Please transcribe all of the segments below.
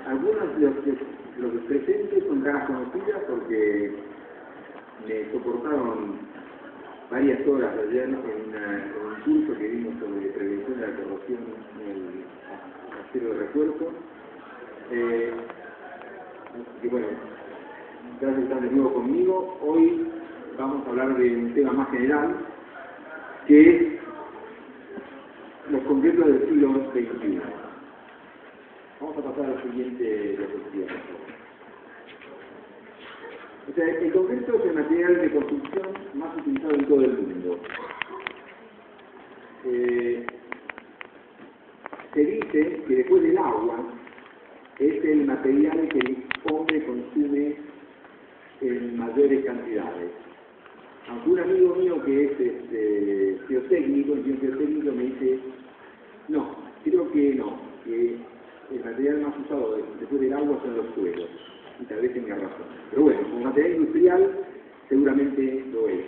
algunos de los presentes son caras conocidas porque me soportaron varias horas ayer en un curso que dimos sobre prevención de la corrosión en el acero de refuerzo. Y bueno, gracias por estar de nuevo conmigo. Hoy vamos a hablar de un tema más general, que es los concretos del siglo XXI. Vamos a pasar a la siguiente diapositiva. O sea, el concreto es el material de construcción más utilizado en todo el mundo. Se dice que después del agua es el material que el hombre consume en mayores cantidades. Aunque un amigo mío que es geotécnico, me dice, no, creo que no, que el material más usado después del agua son los suelos, y tal vez tenga razón. Pero bueno, como material industrial seguramente lo es.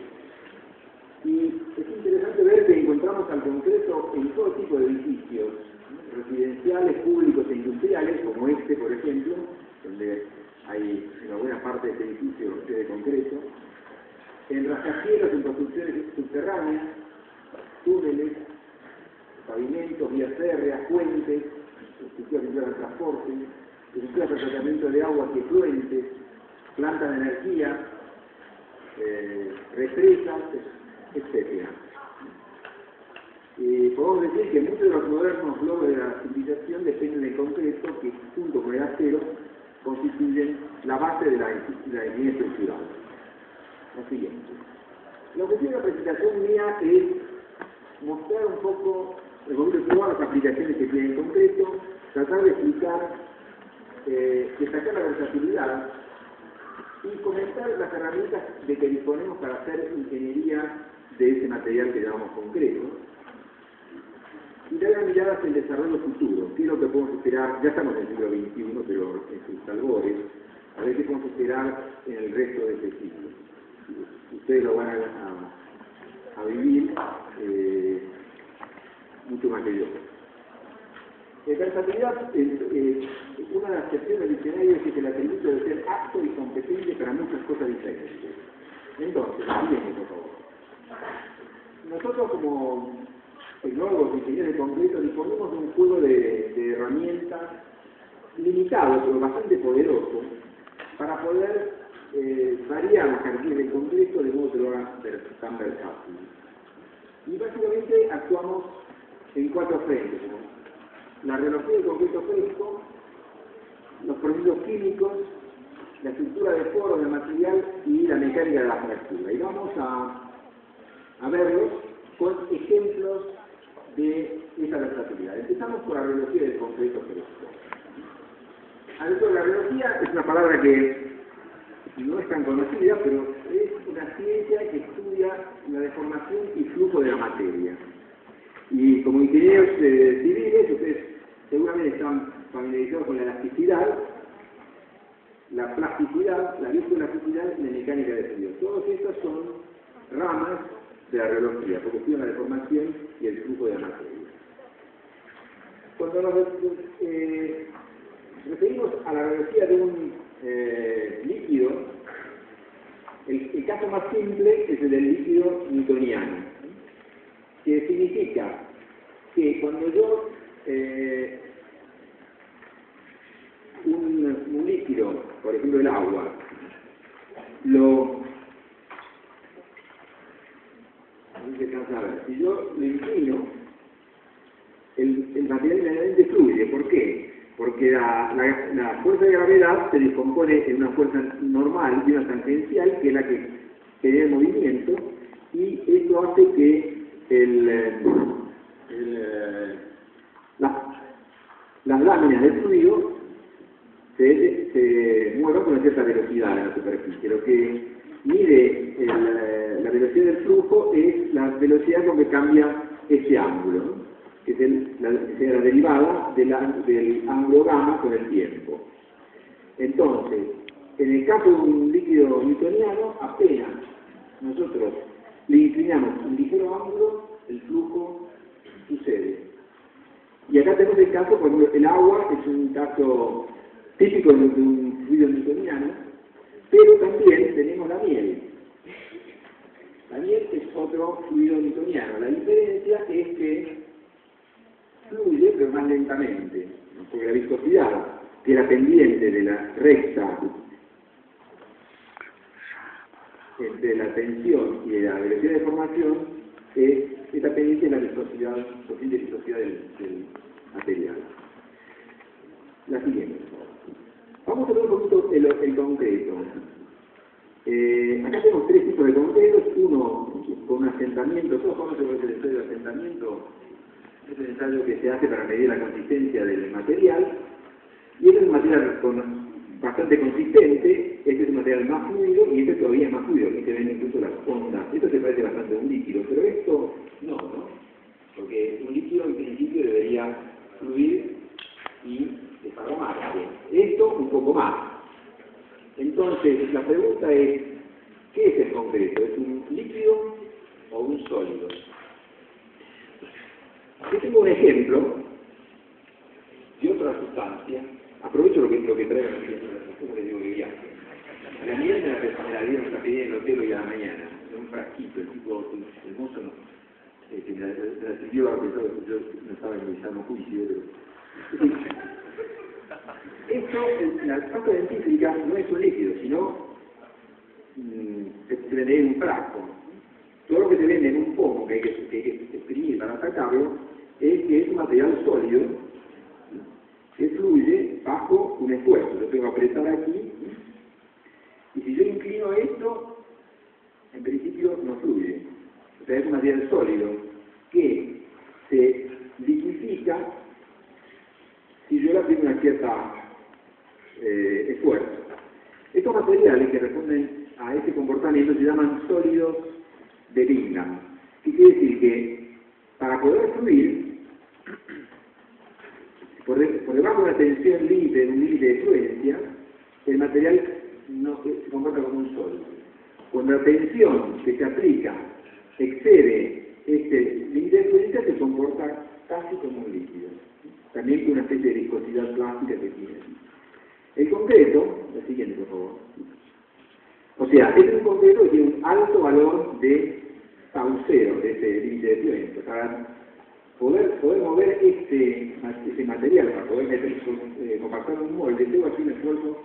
Y es interesante ver que encontramos al concreto en todo tipo de edificios, residenciales, públicos e industriales, como este, por ejemplo, donde hay una buena parte de este edificio de concreto, en rascacielos, en construcciones subterráneas, túneles, pavimentos, vías férreas, puentes, estructuras vinculadas al transporte, estructuras de tratamiento de aguas y efluentes, plantas de energía, represas, etc. Podemos decir que muchos de los modernos logros de la civilización dependen del concreto, que junto con el acero constituyen la base de la ingeniería estructural. Lo siguiente. El objetivo de la presentación mía es mostrar un poco el momento de todas las aplicaciones que tiene el concreto, tratar de explicar, destacar la versatilidad y comentar las herramientas de que disponemos para hacer ingeniería de ese material que llamamos concreto. Y dar una mirada hacia el desarrollo futuro, qué es lo que podemos esperar, ya estamos en el siglo XXI, pero en sus albores, a ver qué podemos esperar en el resto de este siglo. Ustedes lo van a vivir mucho más que yo. Versatilidad, una de las excepciones del diccionario es que el atributo debe ser apto y competente para muchas cosas diferentes. Entonces, siguiente, por favor. Nosotros como tecnólogos y ingenieros de concreto disponemos de un juego de herramientas limitado, pero bastante poderoso, para poder variar las características del concreto de modo que lo haga tan versátil. Y básicamente actuamos en cuatro frentes, ¿no? La radiología del concreto fresco, los procesos químicos, la estructura de poros del material y la mecánica de la fractura. Y vamos a verlos con ejemplos de esa versatilidad. Empezamos por la radiología del concreto fresco. La radiología es una palabra que no es tan conocida, pero es una ciencia que estudia la deformación y flujo de la materia. Y como ingenieros civiles, ustedes seguramente están familiarizados con la elasticidad, la plasticidad, la viscoelasticidad y la mecánica de fluidos. Todas estas son ramas de la radiología, porque estudian la deformación y el flujo de la materia. Cuando nos referimos a la radiología de un líquido, el caso más simple es el del líquido newtoniano, que significa que cuando yo un líquido, por ejemplo el agua, si yo lo inclino, el material inmediatamente fluye. ¿Por qué? Porque la fuerza de gravedad se descompone en una fuerza normal y una tangencial, que es la que genera el movimiento, y esto hace que las láminas del fluido se muevan con una cierta velocidad en la superficie. Lo que mide la velocidad del flujo es la velocidad con que cambia ese ángulo, ¿no? Que es la derivada del ángulo gamma con el tiempo. Entonces, en el caso de un líquido newtoniano, apenas nosotros le inclinamos un ligero ángulo, el flujo sucede. Y acá tenemos el caso, por ejemplo, el agua es un caso típico de un fluido newtoniano, pero también tenemos la miel. La miel es otro fluido newtoniano. La diferencia es que fluye, pero más lentamente, porque la viscosidad, que era pendiente de la recta entre la tensión y la velocidad de formación, está pendiente de la viscosidad, posible viscosidad del material. La siguiente. Vamos a ver un poquito el concreto. Acá tenemos tres tipos de concretos, uno con un asentamiento, todos conocen el ensayo de asentamiento, es el ensayo que se hace para medir la consistencia del material, y este es un material bastante consistente, este es un material más fluido y este todavía es más fluido, aquí se ven incluso las ondas, esto se parece bastante a un líquido, pero esto no, porque un líquido en principio debería fluir y desparramarse, esto un poco más. Entonces, la pregunta es, ¿qué es el concreto? ¿Es un líquido o un sólido? Aquí tengo un ejemplo de otra sustancia. Aprovecho lo que traigo aquí, como les digo que viaje. La miel me la dieron la pedí en el hotel hoy a la mañana, en un frasquito, el tipo, el mozo no, que me la sirvió a pesar de que yo no estaba en mi sano juicio, pero... Esto, la pasta dentífrica no es un líquido, sino se vende en un frasco. Todo lo que se vende en un pomo que hay que exprimir para sacarlo es que es un material sólido que fluye bajo un esfuerzo. Yo tengo que apretar aquí y si yo inclino esto, en principio no fluye. O sea, es un material sólido que se liquifica si yo le aplico una cierta esfuerzo. Estos materiales que responden a este comportamiento se llaman sólidos de Bingham. ¿Qué quiere decir? Que para poder fluir, por debajo de la tensión límite de un límite de fluencia, el material no se comporta como un sólido. Cuando la tensión que se aplica excede este límite de fluencia, se comporta casi como un líquido. También con una especie de viscosidad plástica que tiene. El concreto, la siguiente por favor. O sea, este es un concreto que tiene un alto valor de tau cero, de ese límite de fluencia. Para poder mover ese material, para poder compactar un molde, tengo aquí un esfuerzo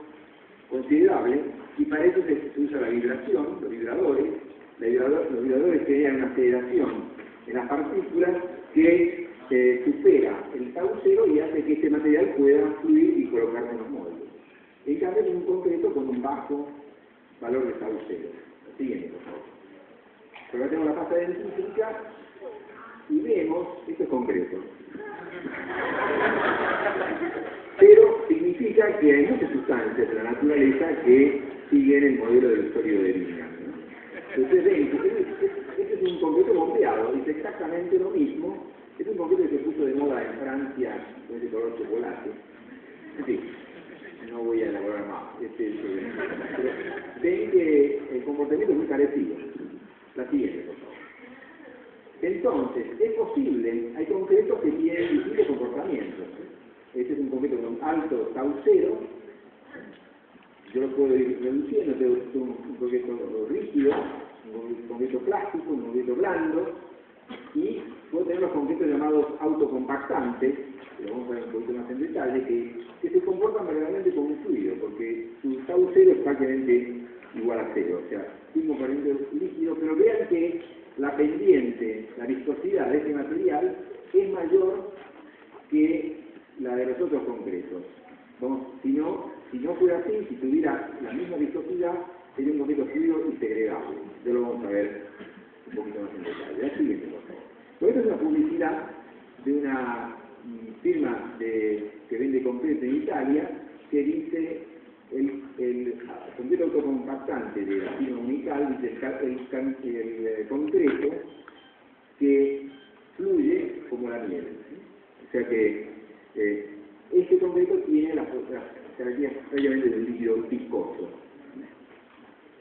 considerable y para eso se usa la vibración, los vibradores. Los vibradores crean una aceleración en las partículas que supera el tau cero y hace que este material pueda fluir y colocarse en los moldes. En cambio, es un concreto con un bajo valor de tau cero. Siguiente, por favor. Pero acá tengo la pasta dentífrica y vemos, esto es concreto. Pero significa que hay muchas sustancias de la naturaleza que siguen el modelo del sólido de Bingham. Ustedes ven, este es un concreto bombeado, es exactamente lo mismo. Es un concreto que se puso de moda en Francia, con ese color chocolate. En fin, no voy a elaborar más. Pero ven que el comportamiento es muy parecido. La siguiente, por favor. Entonces, es posible, hay concretos que tienen distintos comportamientos. Este es un concreto con alto tau cero. Yo lo puedo ir reduciendo, tengo un concreto rígido, un concreto plástico, un concreto blando, y puedo tener los concretos llamados autocompactantes, que lo vamos a ver un poquito más en detalle, que se comportan verdaderamente como un fluido, porque su tau cero es prácticamente igual a cero, o sea, un componente líquido, pero vean que la pendiente, la viscosidad de este material es mayor que la de los otros concretos. Si no fuera así, si tuviera la misma viscosidad, sería un concreto fluido y segregable. Ya lo vamos a ver un poquito más en detalle. La siguiente, por favor. Por esto es una publicidad de una firma que vende concreto en Italia, que dice el concreto autocompactante de la firma Unical, dice el concreto que fluye como la miel. O sea que este concreto tiene las características previamente del líquido viscoso.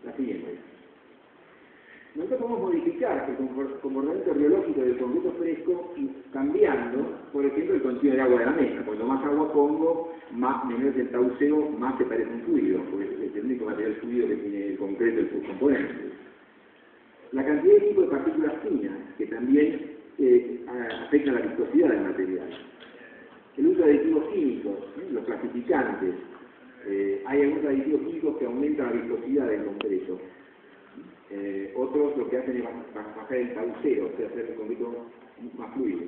La siguiente. Nosotros podemos modificar el comportamiento biológico del concreto fresco cambiando por ejemplo, el contenido de agua de la mezcla. Cuando más agua pongo, menor es el tauceo, más se parece un fluido, porque es el único material fluido que tiene el concreto y sus componentes. La cantidad de tipo de partículas finas, que también afecta la viscosidad del material. El uso de aditivos químicos, los clasificantes. Hay algunos aditivos químicos que aumentan la viscosidad del concreto. Otros lo que hacen es bajar el tauceo, o sea, hacer el concreto más fluido.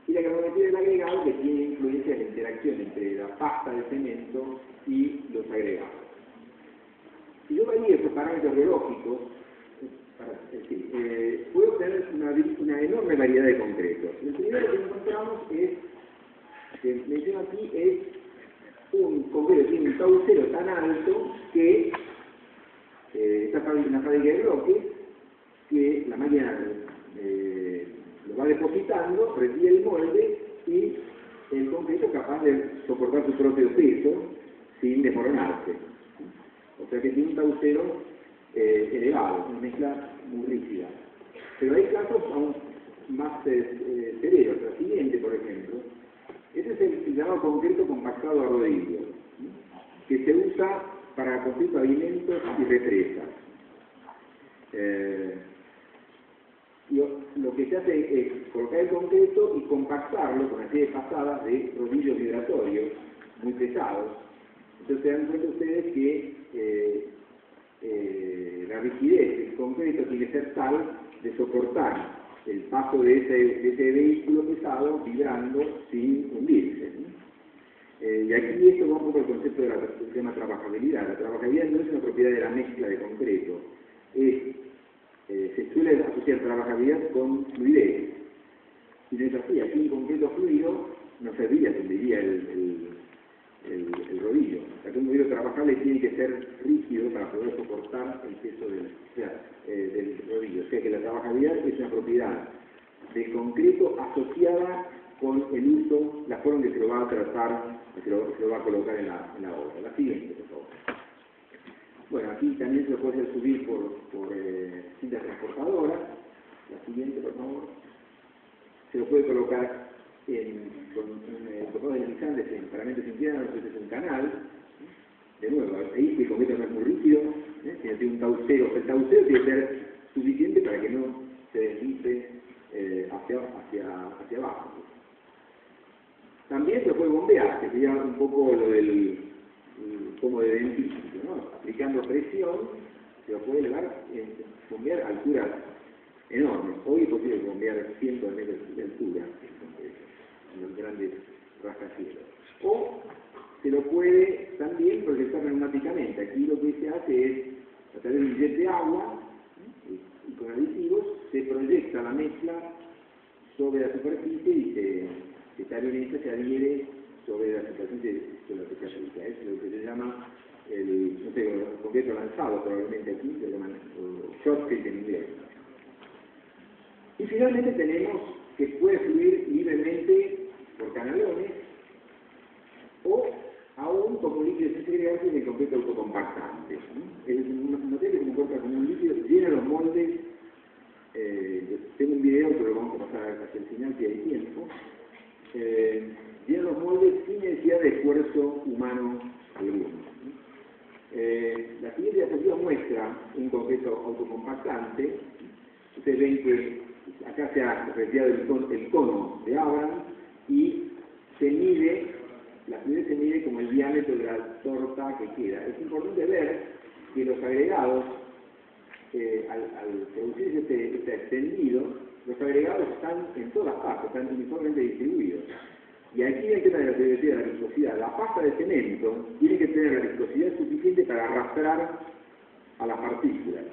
Y la granulometría del agregado, que tiene influencia en la interacción entre la pasta de cemento y los agregados. Si yo valío estos parámetros biológicos, puedo obtener una enorme variedad de concretos. El primero que encontramos que menciono aquí, es un concreto que tiene un tauceo tan alto que esta una fábrica de bloques, que la máquina lo va depositando, recibe el molde y el concreto es capaz de soportar su propio peso sin desmoronarse. O sea que tiene un tauceo elevado, una mezcla muy rígida. Pero hay casos aún más severos. El siguiente, por ejemplo, ese es el llamado concreto compactado a rodillo, que se usa para construir pavimentos y represas. Lo que se hace es colocar el concreto y compactarlo con una serie de pasadas de rodillos vibratorios muy pesados. Entonces se dan cuenta ustedes que la rigidez del concreto tiene que ser tal de soportar el paso de ese vehículo pesado vibrando sin hundirse. Y aquí esto va un poco al concepto de la llama trabajabilidad. La trabajabilidad no es una propiedad de la mezcla de concreto, se suele asociar trabajabilidad con fluidez. Y no es así, aquí en concreto fluido no serviría, se hundiría el rodillo. O sea, que un rodillo trabajable tiene que ser rígido para poder soportar el peso del rodillo. O sea que la trabajabilidad es una propiedad de concreto asociada con el uso, la forma en que se lo va a tratar, se lo va a colocar en la obra. La siguiente, por favor. Bueno, aquí también se lo puede subir por cinta transportadora. La siguiente, por favor. Se lo puede colocar con tocado deslizantes en paramentos inclinados, entonces es un canal. De nuevo, ahí el concreto no es muy rígido, tiene un tauceo. El tauceo tiene que ser suficiente para que no se deslice hacia abajo. También se puede bombear, que sería un poco lo del como de dentífrico, ¿no? Aplicando presión, se lo puede elevar, bombear a alturas enormes. Hoy es posible bombear cientos de metros de altura en los grandes rascacielos. O se lo puede también proyectar neumáticamente. Aquí lo que se hace es, a través de un jet de agua y con aditivos, se proyecta la mezcla sobre la superficie y se adhiere sobre la superficie sobre la que se aplica. Es lo que se llama el concreto lanzado, probablemente aquí, se llaman shotcrete en inglés. Y finalmente tenemos que puede fluir libremente por canalones o aún como líquidos segregantes en el concreto autocompactante. Es un material que se comporta como un líquido, llena los moldes. Tengo un video, pero lo vamos a pasar hacia el final si hay tiempo. Llena los moldes sin necesidad de esfuerzo humano alguno. La siguiente diapositiva muestra un concreto autocompactante. Ustedes ven que acá se ha retirado el cono de Abraham y se mide, la fluidez se mide como el diámetro de la torta que queda. Es importante ver que los agregados, al producirse este extendido, los agregados están en todas partes, están uniformemente distribuidos. Y aquí el tema de la teoría de la viscosidad. La pasta de cemento tiene que tener la viscosidad suficiente para arrastrar a las partículas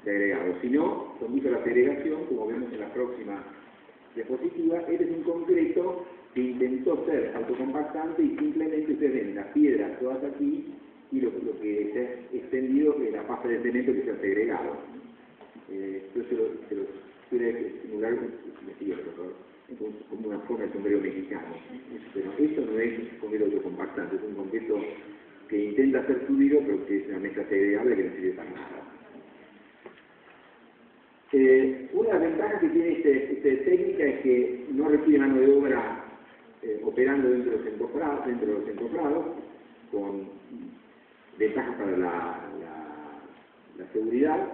de agregado. Si no, conduce a la segregación, como vemos en la próxima diapositiva. Este es un concreto que intentó ser autocompactante y simplemente ustedes ven las piedras todas aquí y lo que se ha extendido es la pasta de cemento que se ha segregado. Entonces se lo quiere simular como una forma de sombrero mexicano. Pero esto no es un concreto autocompactante, es un concreto que intenta ser fluido, pero que es una mezcla segregable que no sirve para nada. Una de las ventajas que tiene esta técnica es que no requiere mano de obra operando dentro de los encofrados, con ventajas para la seguridad,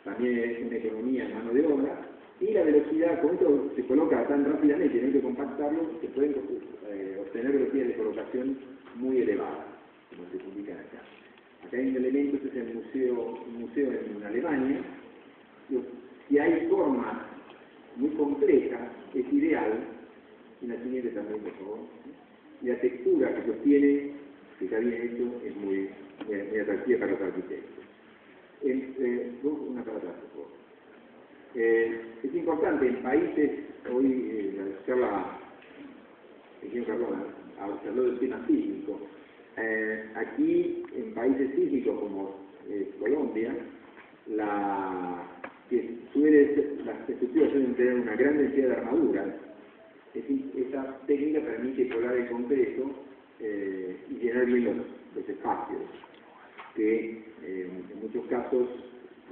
también es una economía en mano de obra, y la velocidad, con esto se coloca tan rápidamente, no hay que compactarlo, se pueden obtener velocidades de colocación muy elevadas, como se publican acá. Acá hay un elemento, este es un museo en Alemania. Si hay formas muy complejas, es ideal, y la siguiente también, por favor, y la textura que sostiene, que está bien hecho, es muy atractiva para los arquitectos. Una para atrás, por favor. Es importante en países, hoy la charla, el señor Cardona habló del tema sísmico. Aquí, en países sísmicos como Colombia, las estructuras suelen tener una gran densidad de armaduras. Esta técnica permite colar el concreto y llenar bien los espacios, que en muchos casos,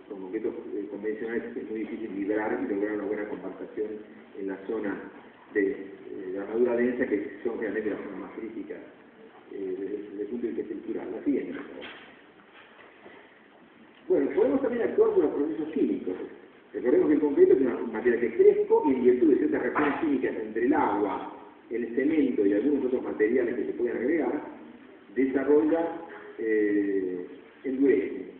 con concretos convencionales, es muy difícil librar y lograr una buena compactación en la zona de armadura densa, que son realmente las zonas más críticas desde el punto de vista estructural. La siguiente, por favor. Bueno, podemos también actuar por los procesos químicos. Recordemos que el concreto es una materia que es fresco y en virtud de ciertas reacciones químicas entre el agua, el cemento y algunos otros materiales que se pueden agregar, desarrolla, endurece.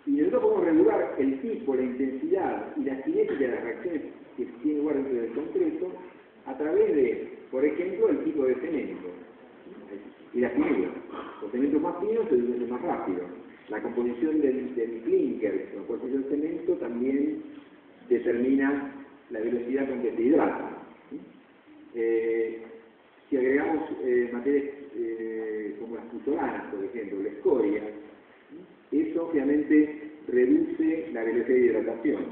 Y nosotros podemos regular el tipo, la intensidad y la cinética de las reacciones que tienen lugar dentro del concreto a través de, por ejemplo, el tipo de cemento y la finura. Los cementos más finos se diluyen más rápido. La composición del clinker, con el cual se hizo el cemento, también determina la velocidad con que se hidrata. Si agregamos materias como las puzolanas, por ejemplo, la escoria, eso obviamente reduce la velocidad de hidratación.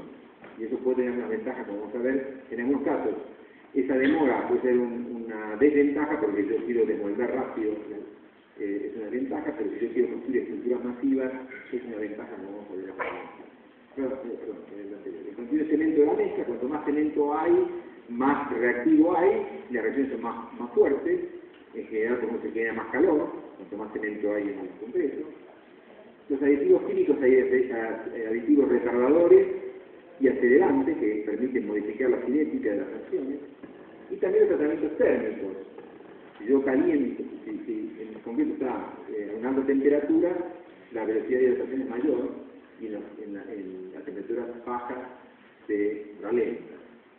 Y eso puede tener una ventaja, como vamos a ver, en algunos casos. Esa demora puede ser una desventaja porque yo quiero demoldar rápido, es una ventaja, pero si yo quiero construir estructuras masivas, es una ventaja, como vamos a ver acá. El contenido de cemento de la mezcla, cuanto más cemento hay, más reactivo hay, y las reacciones son más fuertes, en general como se genera más calor, cuanto más cemento hay en el concreto. Los aditivos químicos, hay aditivos retardadores y acelerantes que permiten modificar la cinética de las reacciones, y también los tratamientos térmicos. Si yo caliento, si el concreto está a una alta temperatura, la velocidad de hidratación es mayor y en las temperaturas bajas se ralenta.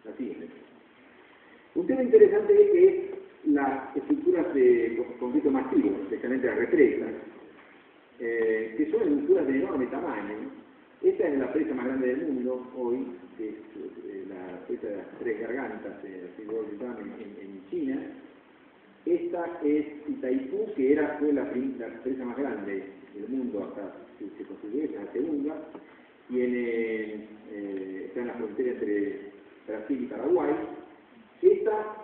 La siguiente. Un tema interesante es que es las estructuras de concreto masivo, especialmente las represas, que son estructuras de enorme tamaño. Esta es la presa más grande del mundo hoy, que es la presa de las Tres Gargantas en China. Esta es Itaipú, que fue la presa más grande del mundo hasta que se construyó, esa es la segunda, y está en la frontera entre Brasil y Paraguay. Esta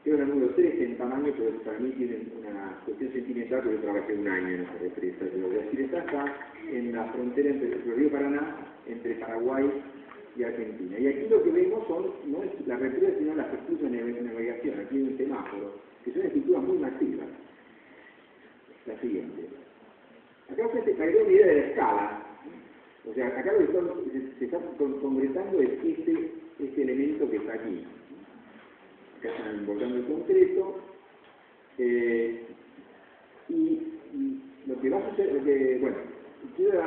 es la número 3 en tamaño, pero para mí tiene una cuestión sentimental, porque yo trabajé un año en esa represa. Yo voy a decir, esta está en la frontera entre el río Paraná, entre Paraguay y Argentina. Y aquí lo que vemos no es la represa, sino las estructuras de navegación. Aquí hay un semáforo, que son estructuras muy masivas. La siguiente. Acá se agrega una idea de la escala. O sea, acá lo que se está concretando es este elemento que está aquí. Acá están invocando el concreto. Y lo que va a suceder, bueno, quiero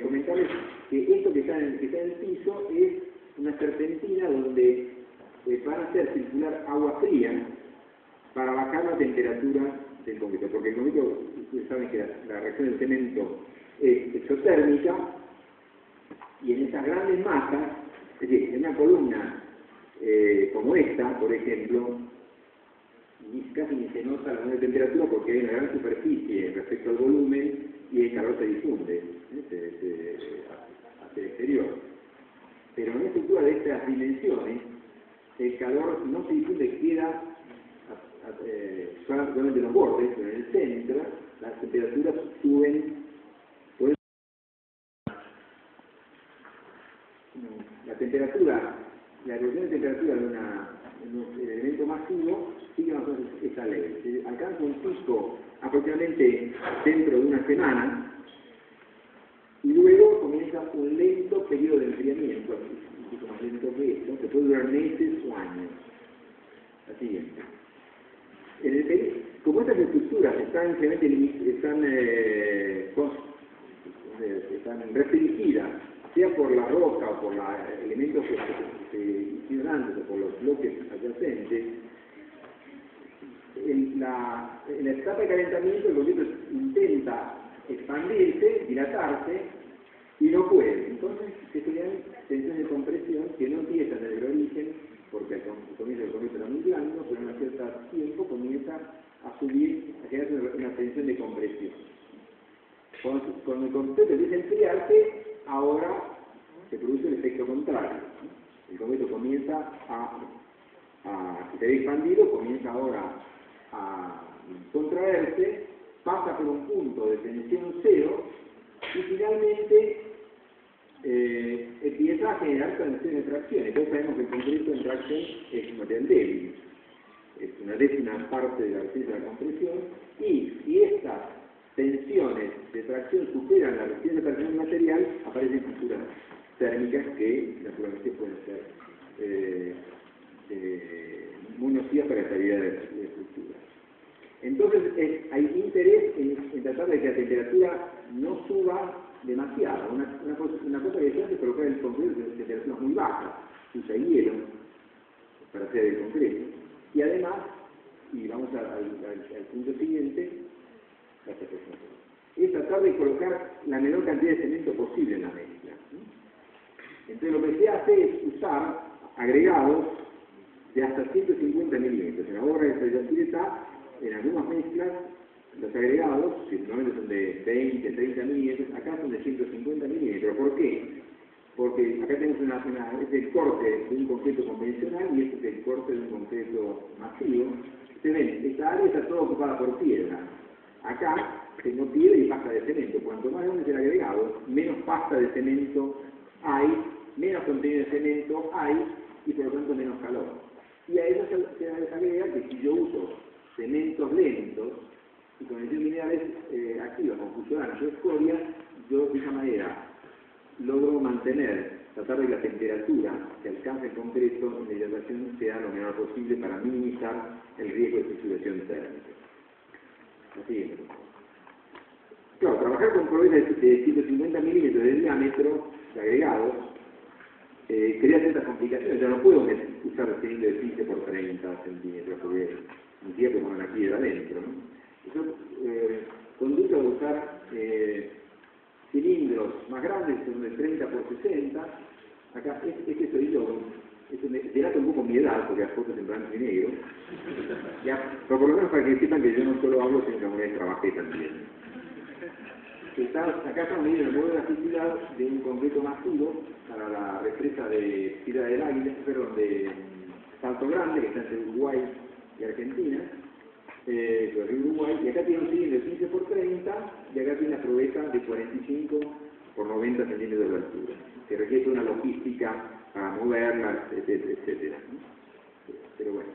comentarles que esto que está en el piso es una serpentina donde van a hacer circular agua fría para bajar la temperatura del concreto, porque el concreto, ustedes saben que la reacción del cemento es exotérmica, y en esas grandes masas, es decir, en una columna como esta, por ejemplo, casi ni se nota la de temperatura porque hay una gran superficie respecto al volumen y el calor se difunde hacia el exterior. Pero en una estructura de estas dimensiones, el calor no se difunde, queda solamente en los bordes, pero en el centro las temperaturas suben. La temperatura la evolución de temperatura de un elemento masivo sigue más o menos esta ley. Se alcanza un pico aproximadamente dentro de una semana y luego comienza un lento periodo de enfriamiento, un poco más lento que esto, que puede durar meses o años. La siguiente. Como estas estructuras están restringidas, sea por la roca o por los elementos que se hicieron antes o por los bloques adyacentes, en la etapa de calentamiento el objeto intenta expandirse, dilatarse y no puede. Entonces se crean tensiones de compresión que no empiezan desde el origen, porque al comienzo del concreto era muy blando, pero en un cierto tiempo comienza a subir, a generarse una tensión de compresión. Cuando el concreto empieza a enfriarse, ahora se produce el efecto contrario. El concreto comienza se ve expandido, comienza ahora a contraerse, pasa por un punto de tensión cero y finalmente empieza a generar tensión de tracción. Entonces sabemos que el concreto en tracción es un material débil, es una décima parte de la resistencia de la compresión, y si estas tensiones de tracción superan la resistencia de tracción del material, aparecen fracturas térmicas que naturalmente pueden ser muy nocivas para la estabilidad de la estructura. Entonces hay interés en tratar de que la temperatura no suba demasiado. Una cosa que se hace es colocar el concreto en temperaturas muy bajas, usa hielo para hacer el concreto. Y además, y vamos al punto siguiente, es tratar de colocar la menor cantidad de cemento posible en la mezcla. Entonces lo que se hace es usar agregados de hasta 150 milímetros. En la obra de Sayas-Pireta, en algunas mezclas, los agregados, que normalmente son de 20, 30 milímetros, acá son de 150 milímetros. ¿Por qué? Porque acá tenemos es el corte de un concreto convencional y este es el corte de un concreto masivo. Ustedes ven, esta área está toda ocupada por piedra. Acá tengo piedra y pasta de cemento. Cuanto más grande es el agregado, menos pasta de cemento hay, menos contenido de cemento hay y por lo tanto menos calor. Y a eso se les agrega que si yo uso cementos lentos y con minerales activos como fusionanos o escoria, yo de esa manera logro tratar de que la temperatura que alcanza el concreto en la hidratación sea lo menor posible para minimizar el riesgo de frisuración térmica. Así. Claro, trabajar con proveedores de 150 milímetros de diámetro de agregados crea ciertas complicaciones. Yo no puedo usar cilindros de 15 por 30 centímetros porque ni siquiera puedo poner una piedra adentro, ¿no? Eso conduce a usar cilindros más grandes, son de 30 por 60. Acá, este soy yo. Esto me delata un poco mi edad, porque las fotos en blanco y negro. Ya, pero por lo menos para que sepan que yo no solo hablo, sino que alguna vez trabajé también. Acá estamos midiendo el modo de elasticidad de un concreto masivo para la represa de Piedra del Águila, de Salto Grande, que está entre Uruguay y Argentina, el río Uruguay, y acá tiene un cilindro de 15 por 30, y acá tiene una probeta de 45 por 90 centímetros de altura, que requiere una logística para moverlas, etcétera. Pero bueno.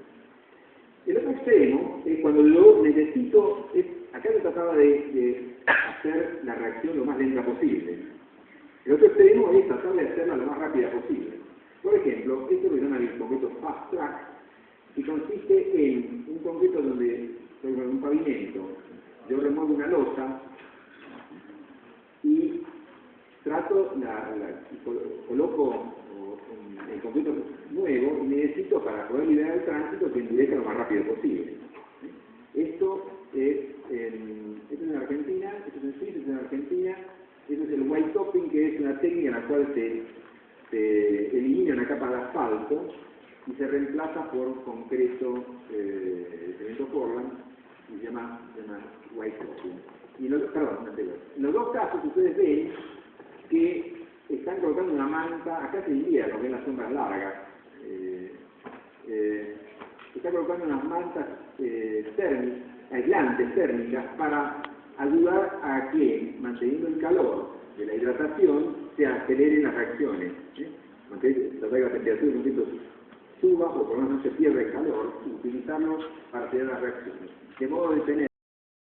El otro extremo es cuando yo necesito, acá se trataba de hacer la reacción lo más lenta posible. El otro extremo es tratar de hacerla lo más rápida posible. Por ejemplo, esto lo llaman el concreto fast track, que consiste en un concreto donde, por ejemplo, un pavimento, yo remuevo una losa y coloco el concreto nuevo y necesito para poder liberar el tránsito que endurezca lo más rápido posible. Esto es en Argentina, esto es en Suiza, esto es en Argentina, esto es el white topping, que es una técnica en la cual se elimina una capa de asfalto y se reemplaza por concreto de cemento Portland y se llama white topping. Y en los dos casos ustedes ven que están colocando una manta, acá se invierno, ven las sombras largas, están colocando unas mantas aislantes térmicas para ayudar a que, manteniendo el calor de la hidratación, se aceleren las reacciones. aunque la temperatura un poquito suba o por lo menos no se pierda el calor, utilizarlo para hacer las reacciones. De modo de tener